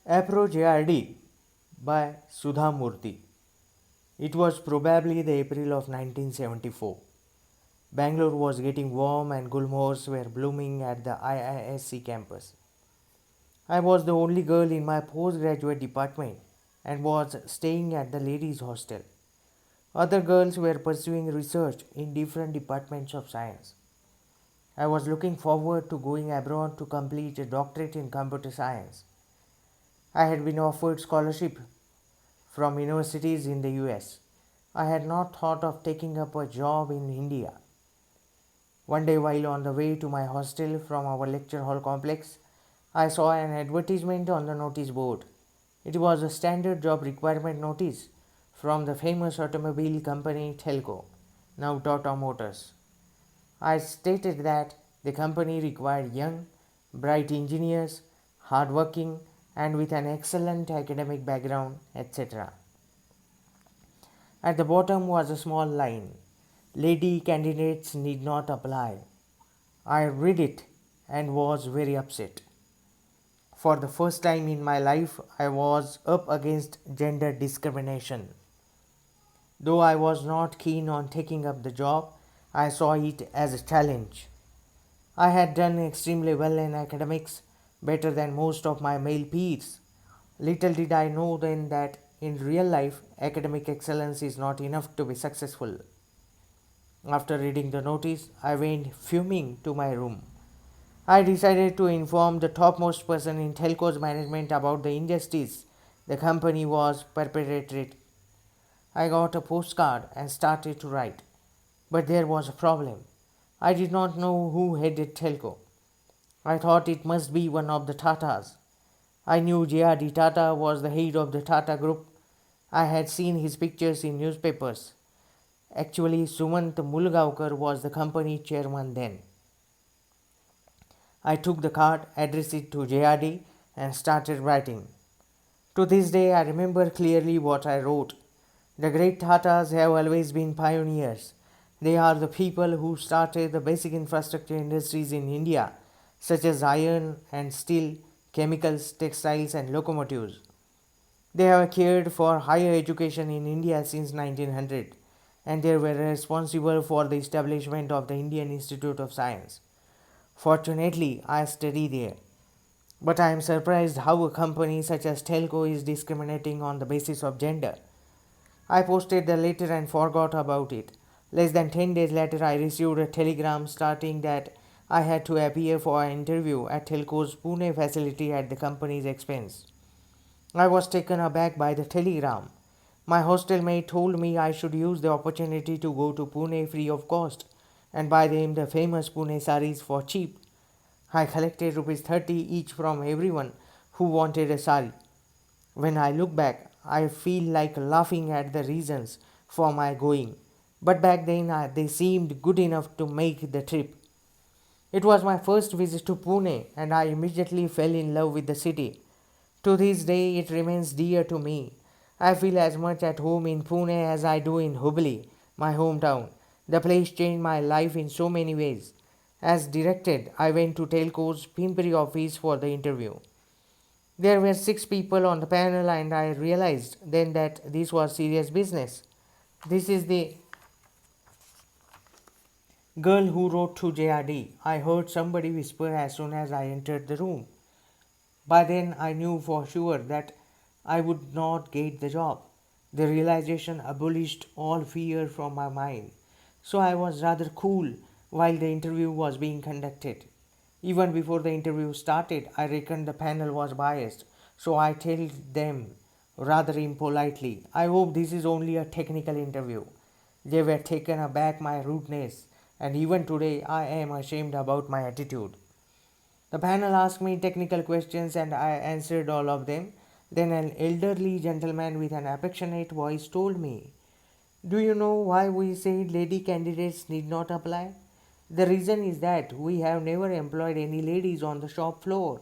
Apro JRD by Sudha Murthy. It was probably the April of 1974. Bangalore was getting warm and gulmohars were blooming at the IISc campus. I was the only girl in my postgraduate department and was staying at the ladies' hostel. Other girls were pursuing research in different departments of science. I was looking forward to going abroad to complete a doctorate in computer science. I had been offered scholarship from universities in the US. I had not thought of taking up a job in India. One day, while on the way to my hostel from our lecture hall complex, I saw an advertisement on the notice board. It was a standard job requirement notice from the famous automobile company Telco, now Tata Motors. I stated that the company required young, bright engineers, hardworking, and with an excellent academic background, etc. At the bottom was a small line: Lady candidates need not apply. I read it and was very upset. For the first time in my life, I was up against gender discrimination. Though I was not keen on taking up the job, I saw it as a challenge. I had done extremely well in academics, better than most of my male peers. Little did I know then that in real life, academic excellence is not enough to be successful. After reading the notice, I went fuming to my room. I decided to inform the topmost person in Telco's management about the injustice the company was perpetrating. I got a postcard and started to write. But there was a problem. I did not know who headed Telco. I thought it must be one of the Tatas. I knew J.R.D. Tata was the head of the Tata Group. I had seen his pictures in newspapers. Actually, Sumant Mulgaonkar was the company chairman then. I took the card, addressed it to JRD, and started writing. To this day, I remember clearly what I wrote. The great Tatas have always been pioneers. They are the people who started the basic infrastructure industries in India, such as iron and steel, chemicals, textiles, and locomotives. They have cared for higher education in India since 1900, and they were responsible for the establishment of the Indian Institute of Science. Fortunately, I study there. But I am surprised how a company such as Telco is discriminating on the basis of gender. I posted the letter and forgot about it. Less than 10 days later, I received a telegram stating that I had to appear for an interview at Telco's Pune facility at the company's expense. I was taken aback by the telegram. My hostel mate told me I should use the opportunity to go to Pune free of cost and buy them the famous Pune saris for cheap. I collected rupees 30 each from everyone who wanted a sari. When I look back, I feel like laughing at the reasons for my going. But back then, they seemed good enough to make the trip. It was my first visit to Pune, and I immediately fell in love with the city. To this day, it remains dear to me. I feel as much at home in Pune as I do in Hubli, my hometown. The place changed my life in so many ways. As directed, I went to Telco's Pimpri office for the interview. There were 6 people on the panel, and I realized then that this was serious business. This is the girl who wrote to JRD. I heard somebody whisper as soon as I entered the room. By then, I knew for sure that I would not get the job. The realization abolished all fear from my mind. So I was rather cool while the interview was being conducted. Even before the interview started, I reckoned the panel was biased, so I told them rather impolitely, I hope this is only a technical interview. They were taken aback by my rudeness, and even today I am ashamed about my attitude. The panel asked me technical questions and I answered all of them. Then an elderly gentleman with an affectionate voice told me, do you know why we said lady candidates need not apply? The reason is that we have never employed any ladies on the shop floor.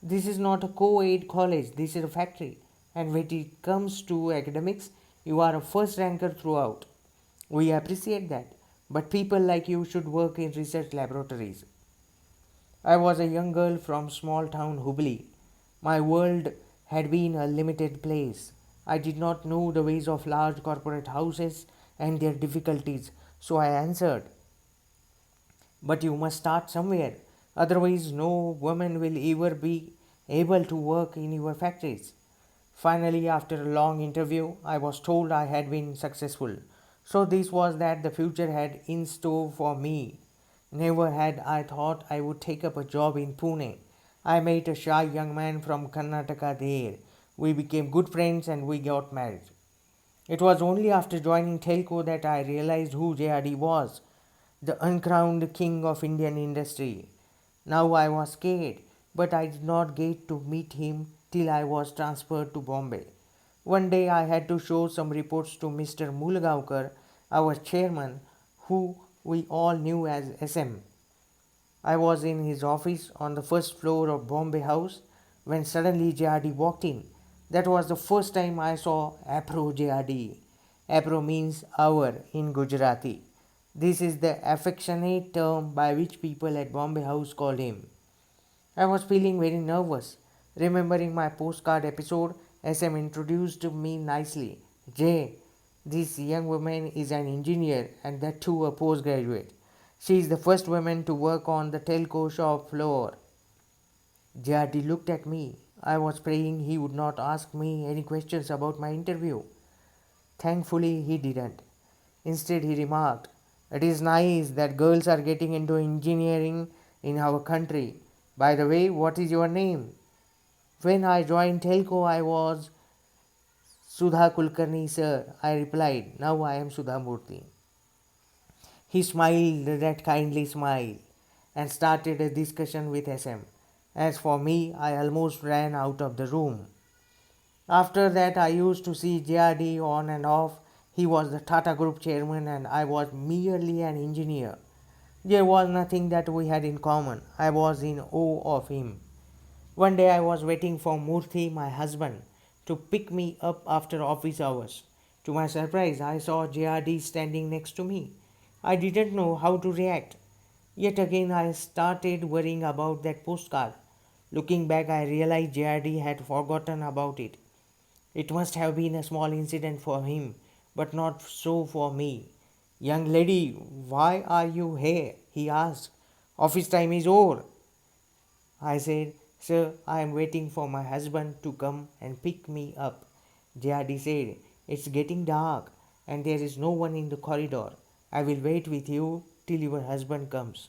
This is not a co-ed college, this is a factory. And when it comes to academics, you are a first ranker throughout. We appreciate that. But people like you should work in research laboratories. I was a young girl from small town Hubli. My world had been a limited place. I did not know the ways of large corporate houses and their difficulties, so I answered, but you must start somewhere. Otherwise, no woman will ever be able to work in your factories. Finally, after a long interview, I was told I had been successful. So, this was that the future had in store for me. Never had I thought I would take up a job in Pune. I met a shy young man from Karnataka there. We became good friends and we got married. It was only after joining Telco that I realized who JRD was, the uncrowned king of Indian industry. Now I was scared, but I did not get to meet him till I was transferred to Bombay. One day I had to show some reports to Mr. Mulgaonkar, our chairman, who we all knew as SM. I was in his office on the first floor of Bombay House when suddenly JRD walked in. That was the first time I saw Apro JRD. Apro means hour in Gujarati. This is the affectionate term by which people at Bombay House called him. I was feeling very nervous. Remembering my postcard episode, SM introduced me nicely. Jay, this young woman is an engineer and that too a postgraduate. She is the first woman to work on the telco shop floor. JRD looked at me. I was praying he would not ask me any questions about my interview. Thankfully, he didn't. Instead, he remarked, it is nice that girls are getting into engineering in our country. By the way, what is your name? When I joined Telco, I was Sudha Kulkarni, sir. I replied, now I am Sudha Murthy. He smiled that kindly smile and started a discussion with SM. As for me, I almost ran out of the room. After that, I used to see JRD on and off. He was the Tata Group chairman and I was merely an engineer. There was nothing that we had in common. I was in awe of him. One day I was waiting for Murthy, my husband, to pick me up after office hours. To my surprise, I saw JRD standing next to me. I didn't know how to react. Yet again, I started worrying about that postcard. Looking back, I realized JRD had forgotten about it. It must have been a small incident for him, but not so for me. Young lady, why are you here? He asked. Office time is over. I said, sir, I am waiting for my husband to come and pick me up. JRD said, it's getting dark and there is no one in the corridor. I will wait with you till your husband comes.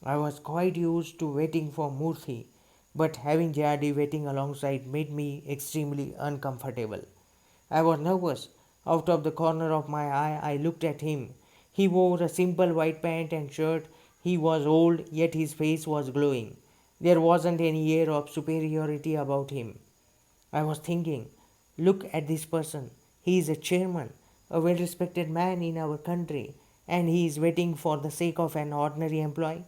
I was quite used to waiting for Murthy, but having JRD waiting alongside made me extremely uncomfortable. I was nervous. Out of the corner of my eye, I looked at him. He wore a simple white pant and shirt. He was old, yet his face was glowing. There wasn't any air of superiority about him. I was thinking, look at this person. He is a chairman, a well respected man in our country, and he is waiting for the sake of an ordinary employee.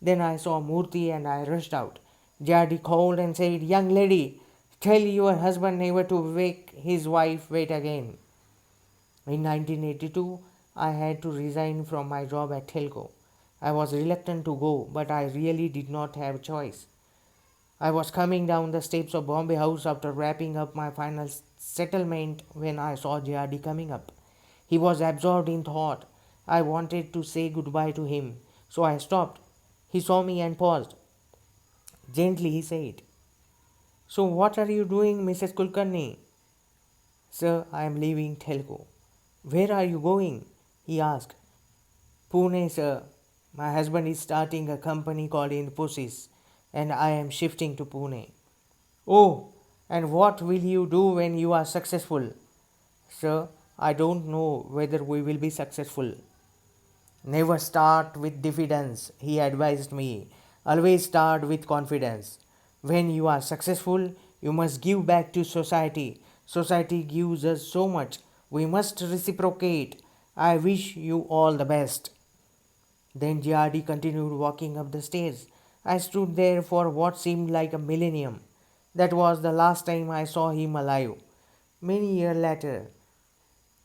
Then I saw Murthy and I rushed out. JRD called and said, young lady, tell your husband never to make his wife wait again. In 1982, I had to resign from my job at Telco. I was reluctant to go, but I really did not have a choice. I was coming down the steps of Bombay House after wrapping up my final settlement when I saw JRD coming up. He was absorbed in thought. I wanted to say goodbye to him, so I stopped. He saw me and paused. Gently he said, so what are you doing, Mrs. Kulkarni? Sir, I am leaving Telco. Where are you going? He asked. Pune, sir. My husband is starting a company called Infosys and I am shifting to Pune. Oh, and what will you do when you are successful? Sir, I don't know whether we will be successful. Never start with diffidence, he advised me. Always start with confidence. When you are successful, you must give back to society. Society gives us so much. We must reciprocate. I wish you all the best. Then JRD continued walking up the stairs. I stood there for what seemed like a millennium. That was the last time I saw him alive. Many years later,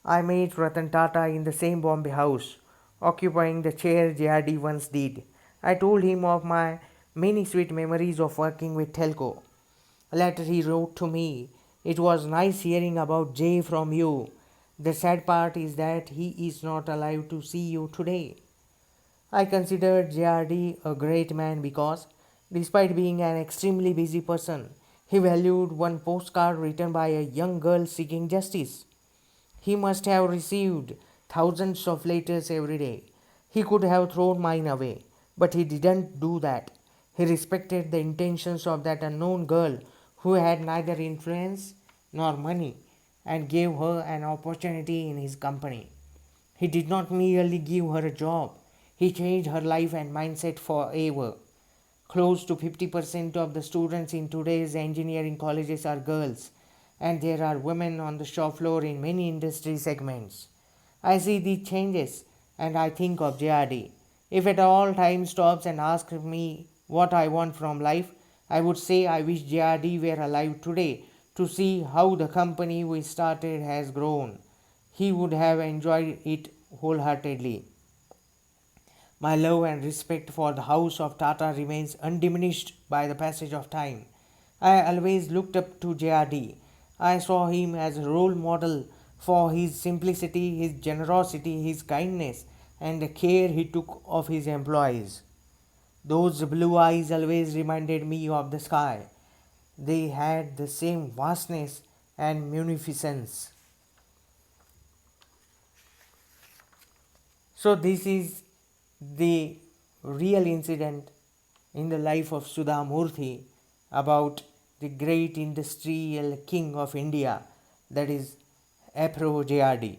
I met Ratan Tata in the same Bombay house, occupying the chair JRD once did. I told him of my many sweet memories of working with Telco. Later he wrote to me, "It was nice hearing about Jay from you. The sad part is that he is not alive to see you today." I considered JRD a great man because, despite being an extremely busy person, he valued one postcard written by a young girl seeking justice. He must have received thousands of letters every day. He could have thrown mine away, but he didn't do that. He respected the intentions of that unknown girl who had neither influence nor money and gave her an opportunity in his company. He did not merely give her a job, he changed her life and mindset forever. Close to 50% of the students in today's engineering colleges are girls, and there are women on the shop floor in many industry segments. I see these changes and I think of JRD. If at all time stops and asks me what I want from life, I would say I wish JRD were alive today to see how the company we started has grown. He would have enjoyed it wholeheartedly. My love and respect for the house of Tata remains undiminished by the passage of time. I always looked up to JRD. I saw him as a role model for his simplicity, his generosity, his kindness, and the care he took of his employees. Those blue eyes always reminded me of the sky. They had the same vastness and munificence. So, this is the real incident in the life of Sudha Murthy about the great industrial king of India, that is Apro JRD.